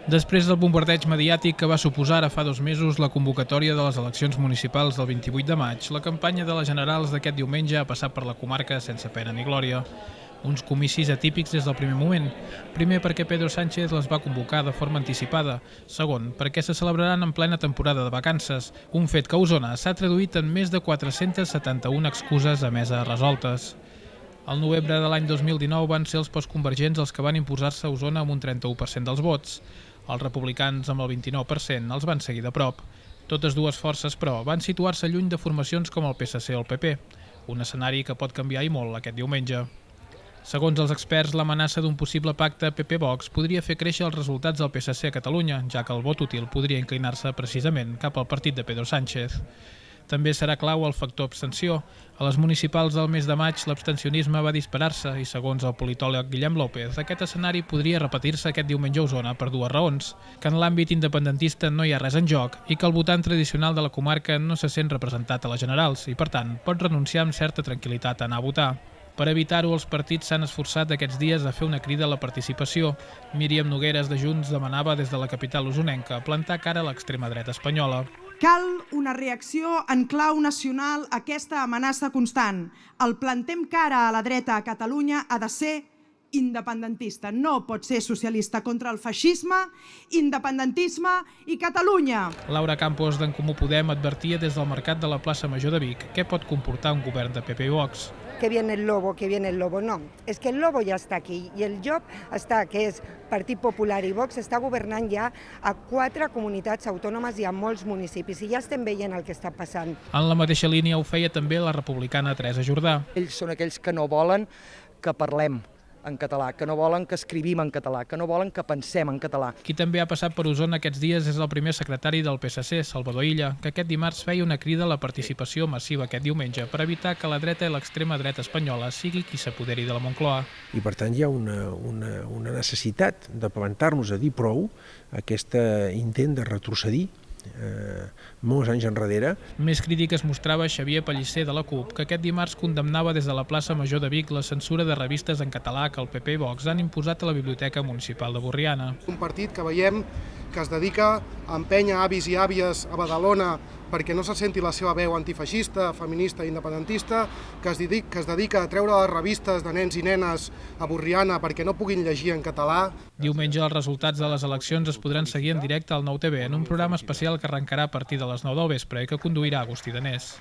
Després del bombardeig mediàtic que va suposar ara fa 2 mesos la convocatòria de les eleccions municipals del 28 de maig, la campanya de les generals d'aquest diumenge ha passat per la comarca sense pena ni glòria. Uns comicis atípics des del primer moment. Primer, perquè Pedro Sánchez les va convocar de forma anticipada. Segon, perquè se celebraran en plena temporada de vacances, un fet que a Osona s'ha traduït en més de 471 excuses a mesa resoltes. Al novembre de l'any 2019 van ser els postconvergents els que van imposar-se a Osona amb un 31% dels vots. Els republicans, amb el 29%, els van seguir de prop. Totes dues forces, però, van situar-se lluny de formacions com el PSC o el PP, un escenari que pot canviar i molt aquest diumenge. Segons els experts, l'amenaça d'un possible pacte PP-Vox podria fer créixer els resultats del PSC a Catalunya, ja que el vot útil podria inclinar-se precisament cap al partit de Pedro Sánchez. També serà clau el factor abstenció. A les municipals del mes de maig l'abstencionisme va disparar-se i, segons el politòleg Guillem López, aquest escenari podria repetir-se aquest diumenge a Osona per dues raons: que en l'àmbit independentista no hi ha res en joc i que el votant tradicional de la comarca no se sent representat a les generals i, per tant, pot renunciar amb certa tranquil·litat a anar a votar. Per evitar-ho, els partits s'han esforçat aquests dies a fer una crida a la participació. Míriam Nogueres de Junts demanava des de la capital osonenca plantar cara a l'extrema dreta espanyola. Cal una reacció en clau nacional a aquesta amenaça constant. El plantem cara a la dreta a Catalunya ha de ser independentista. No pot ser socialista. Contra el feixisme, independentisme i Catalunya. Laura Campos, d'En Comú Podem, advertia des del mercat de la plaça Major de Vic què pot comportar un govern de PP i Vox. Que viene el lobo, que viene el lobo. No, és que el lobo ja està aquí i el llop està, que és Partit Popular i Vox, està governant ja a 4 comunitats autònomes i a molts municipis i ja estem veient el que està passant. En la mateixa línia ho feia també la republicana Teresa Jordà. Ells són aquells que no volen que parlem en català, que no volen que escrivim en català, que no volen que pensem en català. Qui també ha passat per Osona aquests dies és el primer secretari del PSC, Salvador Illa, que aquest dimarts feia una crida a la participació massiva aquest diumenge per evitar que la dreta i l'extrema dreta espanyola sigui qui s'apoderi de la Moncloa. I per tant hi ha una necessitat de plantar-nos a dir prou a aquest intent de retrocedir molts anys enrere. Més crític es mostrava Xavier Pellicer de la CUP, que aquest dimarts condemnava des de la plaça Major de Vic la censura de revistes en català que el PP i Vox han imposat a la Biblioteca Municipal de Borriana. Un partit que veiem que es dedica a empènyer avis i àvies a Badalona perquè no se senti la seva veu antifeixista, feminista i independentista, que es dedica a treure les revistes de nens i nenes a Borriana perquè no puguin llegir en català. Diumenge els resultats de les eleccions es podran seguir en directe al Nou TV en un programa especial que arrencarà a partir de les 9 del vespre i que conduirà Agustí Danés.